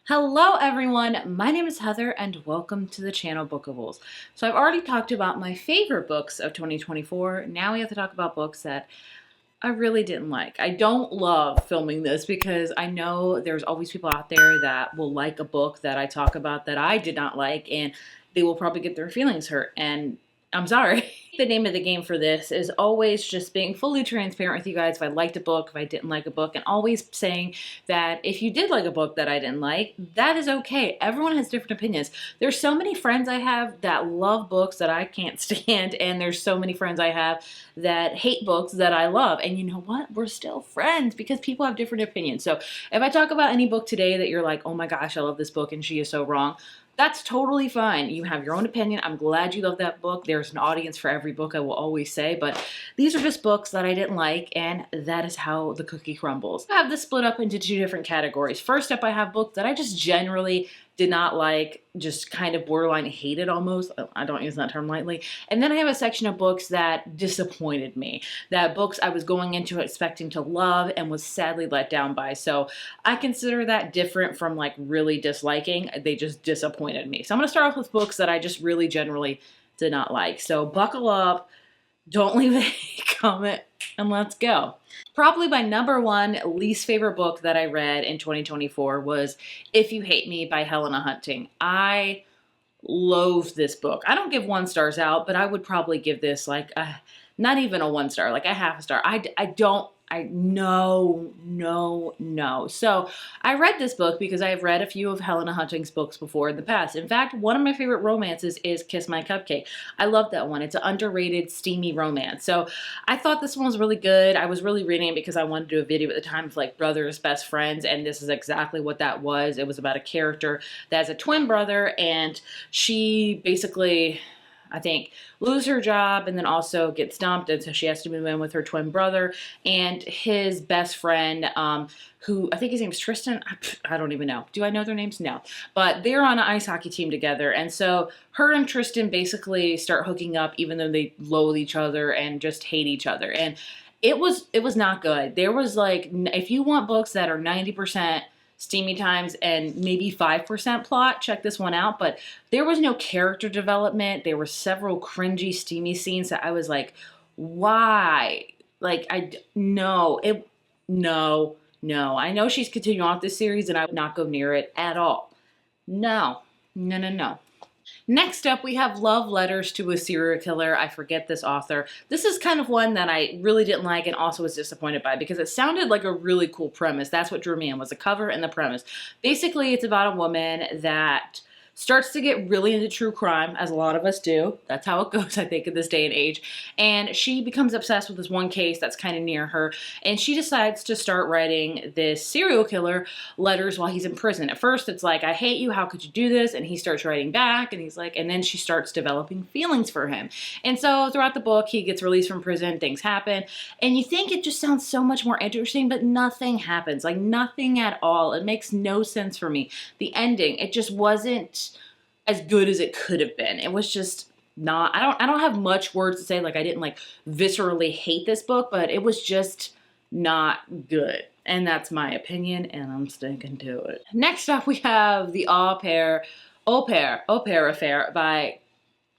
Hello everyone, my name is Heather and welcome to the channel Bookables. So I've already talked about my favorite books of 2024. Now we have to talk about books that I really didn't like. I don't love filming this because I know there's always people out there that will like a book that I talk about that I did not like, and they will probably get their feelings hurt, and I'm sorry. The name of the game for this is always just being fully transparent with you guys if I liked a book, if I didn't like a book, and always saying that if you did like a book that I didn't like, that is okay. Everyone has different opinions. There's so many friends I have that love books that I can't stand, and there's so many friends I have that hate books that I love. And you know what? We're still friends because people have different opinions. So if I talk about any book today that you're like, oh my gosh, I love this book and she is so wrong, that's totally fine. You have your own opinion. I'm glad you love that book. There's an audience for every book, I will always say, but these are just books that I didn't like, and that is how the cookie crumbles. I have this split up into two different categories. First up, I have books that I just generally did not like, just kind of borderline hated almost. I don't use that term lightly. And then I have a section of books that disappointed me, that books I was going into expecting to love and was sadly let down by. So I consider that different from like really disliking. They just disappointed me. So I'm gonna start off with books that I just really generally did not like. So buckle up, don't leave a comment, and let's go. Probably my number one least favorite book that I read in 2024 was If You Hate Me by Helena Hunting. I loathe this book. I don't give 1 stars out, but I would probably give this like not even a 1 star, like a half a star. No. So I read this book because I have read a few of Helena Hunting's books before in the past. In fact, one of my favorite romances is Kiss My Cupcake. I love that one. It's an underrated, steamy romance. So I thought this one was really good. I was really reading it because I wanted to do a video at the time of like brothers, best friends, and this is exactly what that was. It was about a character that has a twin brother, and she basically, I think, loses her job and then also gets dumped, and so she has to move in with her twin brother and his best friend, who I think his name's Tristan. I don't even know. Do I know their names? No. But they're on an ice hockey team together, and so her and Tristan basically start hooking up even though they loathe each other and just hate each other. And it was not good. There was like, if you want books that are 90% steamy times and maybe 5% plot, check this one out. But there was no character development. There were several cringy, steamy scenes that I was like, why? Like, no. I know she's continuing on this series and I would not go near it at all. No. Next up, we have Love Letters to a Serial Killer. I forget this author. This is kind of one that I really didn't like and also was disappointed by because it sounded like a really cool premise. That's what drew me in, was the cover and the premise. Basically, it's about a woman that starts to get really into true crime, as a lot of us do. That's how it goes, I think, in this day and age. And she becomes obsessed with this one case that's kind of near her, and she decides to start writing this serial killer letters while he's in prison. At first, it's like, I hate you, how could you do this? And he starts writing back, and he's like, and then she starts developing feelings for him. And so throughout the book, he gets released from prison, things happen, and you think it just sounds so much more interesting, but nothing happens, like nothing at all. It makes no sense for me. The ending, it just wasn't as good as it could have been. It was just not, I don't have much words to say, like I didn't like viscerally hate this book, but it was just not good. And that's my opinion, and I'm sticking to it. Next up, we have The Au Pair Affair by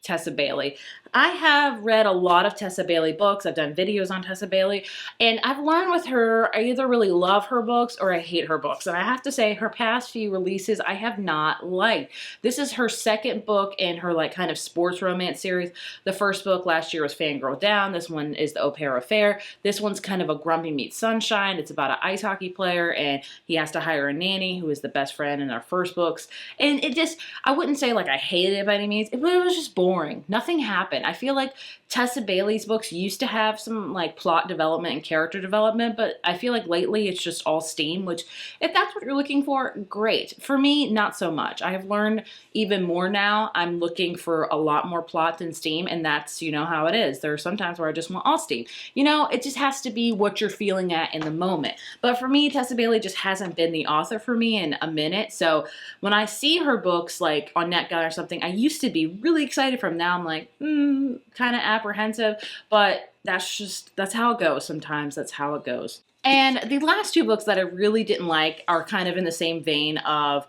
Tessa Bailey. I have read a lot of Tessa Bailey books. I've done videos on Tessa Bailey, and I've learned with her, I either really love her books or I hate her books. And I have to say, her past few releases I have not liked. This is her second book in her like kind of sports romance series. The first book last year was Fangirl Down. This one is The Au Pair Affair. This one's kind of a Grumpy Meets Sunshine. It's about an ice hockey player, and he has to hire a nanny who is the best friend in our first books. And it just, I wouldn't say like I hated it by any means. It was just boring. Nothing happened. I feel like Tessa Bailey's books used to have some like plot development and character development, but I feel like lately it's just all steam, which if that's what you're looking for, great. For me, not so much. I have learned even more now. I'm looking for a lot more plot than steam, and that's, you know, how it is. There are some times where I just want all steam. You know, it just has to be what you're feeling at in the moment. But for me, Tessa Bailey just hasn't been the author for me in a minute. So when I see her books like on NetGuide or something, I used to be really excited from. Now I'm like, kind of apprehensive, but that's how it goes sometimes. That's how it goes. And the last two books that I really didn't like are kind of in the same vein of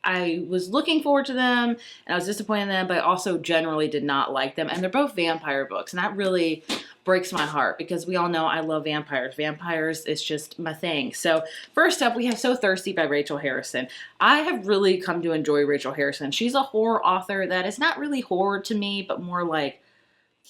I was looking forward to them and I was disappointed in them, but I also generally did not like them. And they're both vampire books, and that really breaks my heart because we all know I love vampires. Vampires is just my thing. So first up, we have So Thirsty by Rachel Harrison. I have really come to enjoy Rachel Harrison. She's a horror author that is not really horror to me, but more like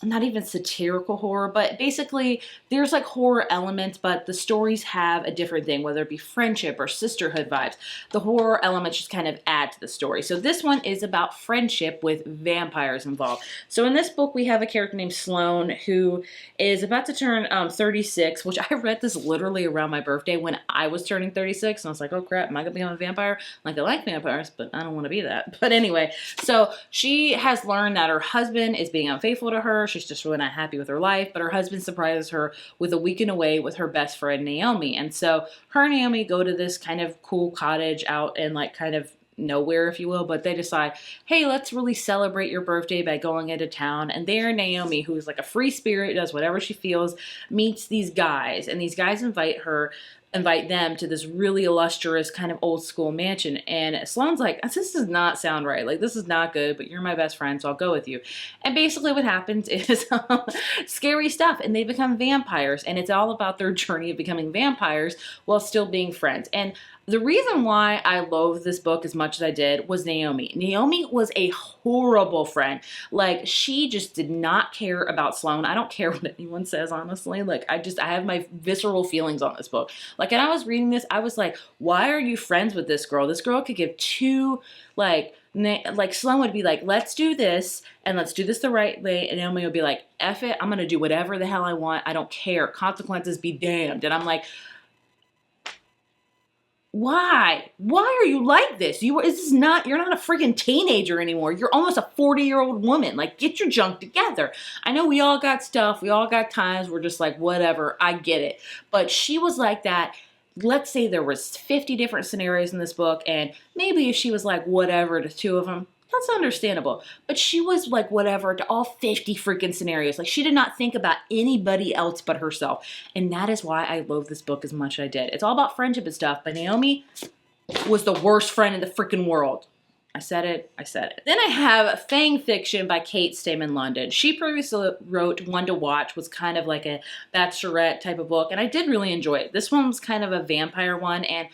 not even satirical horror, but basically there's like horror elements, but the stories have a different thing, whether it be friendship or sisterhood vibes. The horror elements just kind of add to the story. So this one is about friendship with vampires involved. So in this book, we have a character named Sloane who is about to turn 36, which I read this literally around my birthday when I was turning 36. And I was like, oh crap, am I gonna become a vampire? Like, I like vampires, but I don't want to be that. But anyway, so she has learned that her husband is being unfaithful to her. She's just really not happy with her life, but her husband surprises her with a weekend away with her best friend Naomi. And so her and Naomi go to this kind of cool cottage out in like kind of nowhere, if you will, but they decide, hey, let's really celebrate your birthday by going into town. And there Naomi, who is like a free spirit, does whatever she feels, meets these guys, and these guys invite them to this really illustrious kind of old school mansion. And Sloane's like, this does not sound right. Like, this is not good, but you're my best friend, so I'll go with you. And basically what happens is scary stuff, and they become vampires. And it's all about their journey of becoming vampires while still being friends. And the reason why I loathed this book as much as I did was Naomi. Naomi was a horrible friend. Like, she just did not care about Sloane. I don't care what anyone says, honestly. Like, I have my visceral feelings on this book. Like, and I was reading this, I was like, why are you friends with this girl? This girl could give two, like Sloane would be like, let's do this, and let's do this the right way. And Naomi would be like, F it, I'm going to do whatever the hell I want. I don't care. Consequences be damned. And I'm like, why? Why are you like this? You're not a freaking teenager anymore. You're almost a 40-year-old woman. Like, get your junk together. I know we all got stuff. We all got times we're just like, whatever, I get it. But she was like that. Let's say there was 50 different scenarios in this book, and maybe if she was like whatever to two of them, that's understandable. But she was like whatever to all 50 freaking scenarios. Like, she did not think about anybody else but herself. And that is why I love this book as much as I did. It's all about friendship and stuff, but Naomi was the worst friend in the freaking world. I said it. Then I have Fang Fiction by Kate Stayman London. She previously wrote One to Watch, was kind of like a bachelorette type of book, and I did really enjoy it. This one was kind of a vampire one, and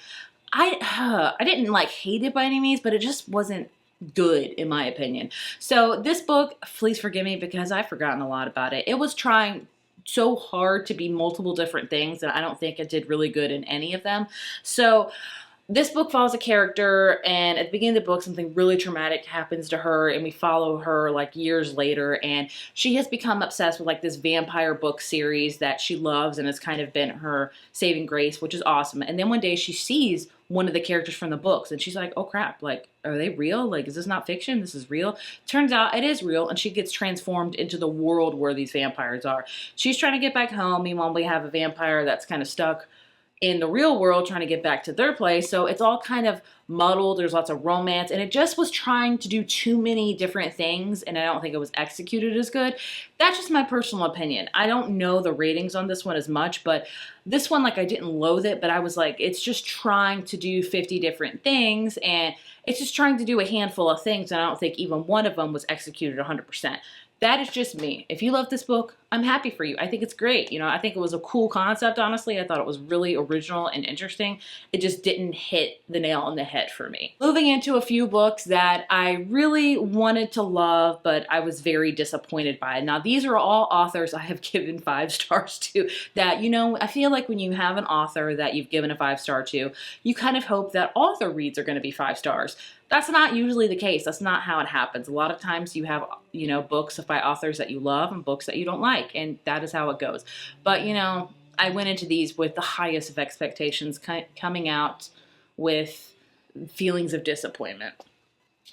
I didn't like hate it by any means, but it just wasn't good in my opinion. So this book, please forgive me because I've forgotten a lot about it. It was trying so hard to be multiple different things that I don't think it did really good in any of them. So this book follows a character, and at the beginning of the book, something really traumatic happens to her, and we follow her like years later, and she has become obsessed with like this vampire book series that she loves, and it's kind of been her saving grace, which is awesome. And then one day she sees one of the characters from the books, and she's like, oh crap, like, are they real? Like, is this not fiction? This is real. Turns out it is real, and she gets transformed into the world where these vampires are. She's trying to get back home. Meanwhile, we have a vampire that's kind of stuck in the real world trying to get back to their place. So it's all kind of muddled. There's lots of romance, and it just was trying to do too many different things, and I don't think it was executed as good. That's just my personal opinion. I don't know the ratings on this one as much, but this one, like, I didn't loathe it, but I was like, it's just trying to do 50 different things, and it's just trying to do a handful of things, and I don't think even one of them was executed 100%. That is just me. If you love this book, I'm happy for you. I think it's great. You know, I think it was a cool concept, honestly. I thought it was really original and interesting. It just didn't hit the nail on the head for me. Moving into a few books that I really wanted to love, but I was very disappointed by. Now, these are all authors I have given 5 stars to that, you know, I feel like when you have an author that you've given a 5-star to, you kind of hope that all their reads are going to be 5 stars. That's not usually the case. That's not how it happens. A lot of times you have, you know, books by authors that you love and books that you don't like, and that is how it goes. But, you know, I went into these with the highest of expectations, coming out with feelings of disappointment.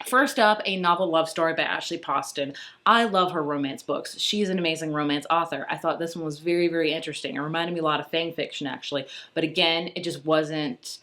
First up, A Novel Love Story by Ashley Poston. I love her romance books. She's an amazing romance author. I thought this one was very, very interesting. It reminded me a lot of Fang Fiction, actually. But again, it just wasn't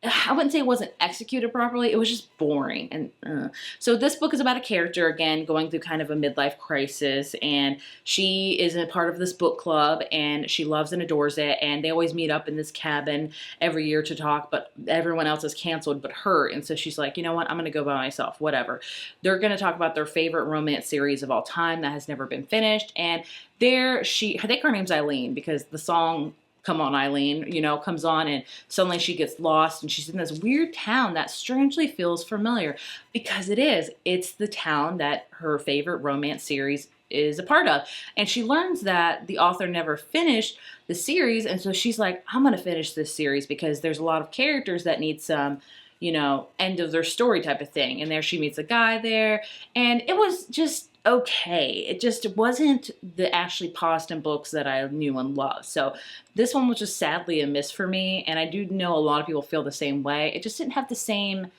I wouldn't say it wasn't executed properly. It was just boring. And so this book is about a character, again, going through kind of a midlife crisis. And she is a part of this book club and she loves and adores it. And they always meet up in this cabin every year to talk, but everyone else is canceled but her. And so she's like, you know what? I'm going to go by myself, whatever. They're going to talk about their favorite romance series of all time that has never been finished. And I think her name's Eileen because the song Come On Eileen, you know, comes on and suddenly she gets lost and she's in this weird town that strangely feels familiar because it is. It's the town that her favorite romance series is a part of. And she learns that the author never finished the series. And so she's like, I'm going to finish this series because there's a lot of characters that need some, you know, end of their story type of thing. And there she meets a guy there. And it was just okay. It just wasn't the Ashley Poston books that I knew and loved. So this one was just sadly a miss for me. And I do know a lot of people feel the same way. It just didn't have the same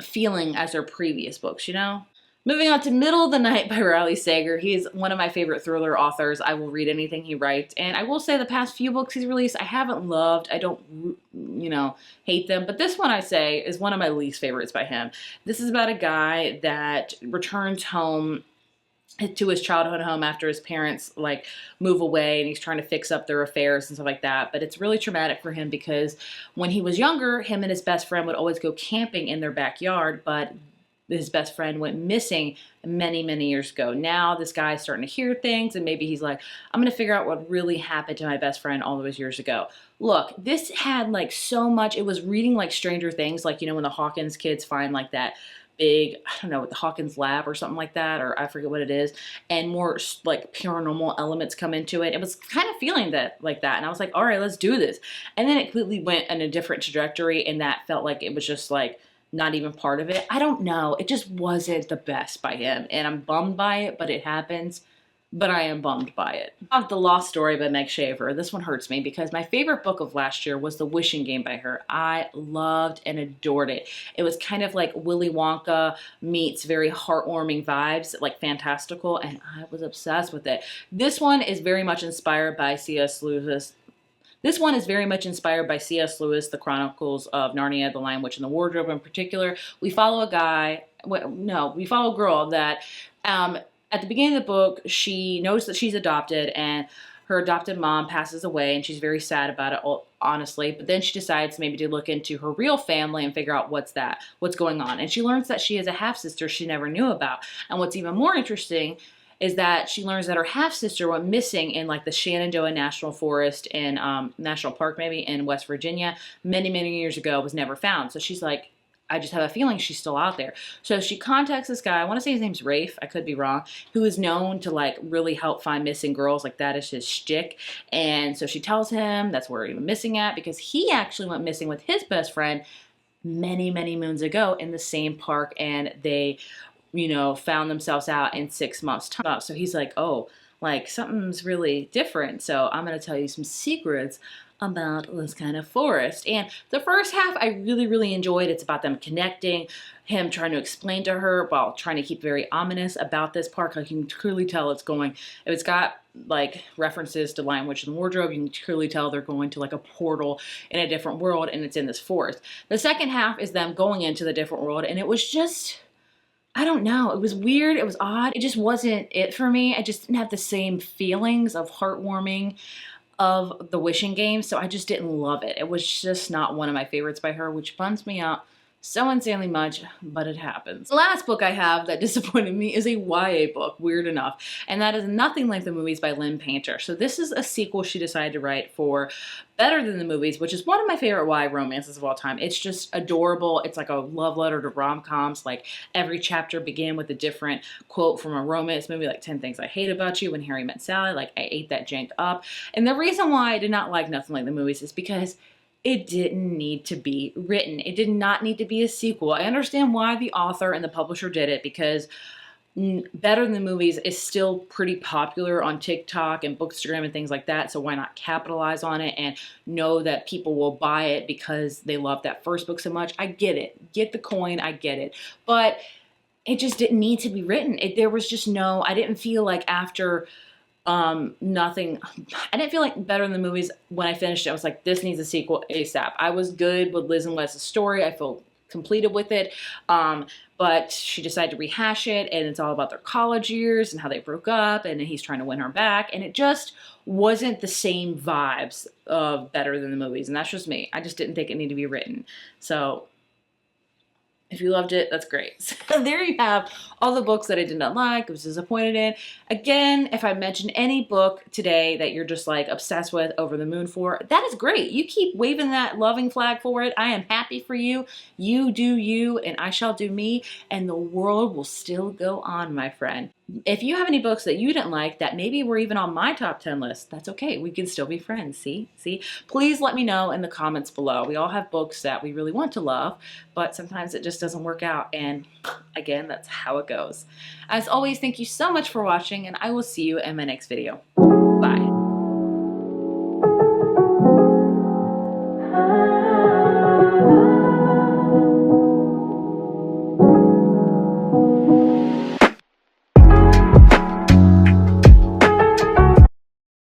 feeling as her previous books, you know? Moving on to Middle of the Night by Riley Sager. He's one of my favorite thriller authors. I will read anything he writes. And I will say the past few books he's released, I haven't loved. I don't, you know, hate them. But this one I say is one of my least favorites by him. This is about a guy that returns home to his childhood home after his parents like move away and he's trying to fix up their affairs and stuff like that. But it's really traumatic for him because when he was younger, him and his best friend would always go camping in their backyard, but his best friend went missing many, many years ago. Now this guy's starting to hear things and maybe he's like, I'm going to figure out what really happened to my best friend all those years ago. Look, this had like so much, it was reading like Stranger Things, like, you know, when the Hawkins kids find like that big, I don't know, the Hawkins lab or something like that, or I forget what it is, and more like paranormal elements come into it. It was kind of feeling that like that. And I was like, all right, let's do this. And then it completely went in a different trajectory and that felt like it was just like, not even part of it. I don't know. It just wasn't the best by him. And I'm bummed by it, but it happens. But I am bummed by it. I have The Lost Story by Meg Shaver. This one hurts me because my favorite book of last year was The Wishing Game by her. I loved and adored it. It was kind of like Willy Wonka meets very heartwarming vibes, like fantastical, and I was obsessed with it. This one is very much inspired by C.S. Lewis. This one is very much inspired by C.S. Lewis, The Chronicles of Narnia, The Lion, Witch, and the Wardrobe in particular. We follow we follow a girl that at the beginning of the book, she knows that she's adopted and her adopted mom passes away and she's very sad about it, honestly. But then she decides maybe to look into her real family and figure out what's going on. And she learns that she has a half-sister she never knew about. And what's even more interesting is that she learns that her half-sister went missing in like the Shenandoah National Forest in National Park maybe in West Virginia many, many years ago, was never found. So she's like, I just have a feeling she's still out there. So she contacts this guy, I want to say his name's Rafe, I could be wrong, who is known to like really help find missing girls, like that is his shtick. And so she tells him that's where he was missing at because he actually went missing with his best friend many, many moons ago in the same park and they, you know, found themselves out in 6 months time. So he's like, oh, like something's really different. So I'm going to tell you some secrets about this kind of forest. And the first half I really, really enjoyed. It's about them connecting, him trying to explain to her while trying to keep very ominous about this park. Like you can clearly tell it's got like references to Lion, Witch, and the Wardrobe. You can clearly tell they're going to like a portal in a different world and it's in this forest. The second half is them going into the different world and it was just, I don't know. It was weird. It was odd. It just wasn't it for me. I just didn't have the same feelings of heartwarming of The Wishing Game, so I just didn't love it. It was just not one of my favorites by her, which bums me out so insanely much, but it happens. The last book I have that disappointed me is a YA book, weird enough, and that is Nothing Like the Movies by Lynn Painter. So this is a sequel she decided to write for Better Than the Movies, which is one of my favorite YA romances of all time. It's just adorable. It's like a love letter to rom-coms. Like every chapter began with a different quote from a romance movie, like 10 Things I Hate About You, When Harry Met Sally. Like I ate that jank up. And the reason why I did not like Nothing Like the Movies is because it didn't need to be written. It did not need to be a sequel. I understand why the author and the publisher did it because Better Than the Movies is still pretty popular on TikTok and Bookstagram and things like that. So why not capitalize on it and know that people will buy it because they love that first book so much? I get it. Get the coin. I get it. But it just didn't need to be written. There was just I didn't feel like after Nothing, I didn't feel like better than the movies. When I finished it, I was like, this needs a sequel ASAP. I was good with Liz and Wes's story. I feel completed with it. But she decided to rehash it, and it's all about their college years and how they broke up, and he's trying to win her back, and it just wasn't the same vibes of better than the movies, and that's just me. I just didn't think it needed to be written. So if you loved it, that's great. So there you have all the books that I did not like, I was disappointed in. Again, if I mentioned any book today that you're just like obsessed with, over the moon for, that is great. You keep waving that loving flag for it. I am happy for you. You do you, and I shall do me, and the world will still go on, my friend. If you have any books that you didn't like that maybe were even on my top 10 list, that's okay. We can still be friends. See? Please let me know in the comments below. We all have books that we really want to love, but sometimes it just doesn't work out. And again, that's how it goes. As always, thank you so much for watching, and I will see you in my next video. Bye.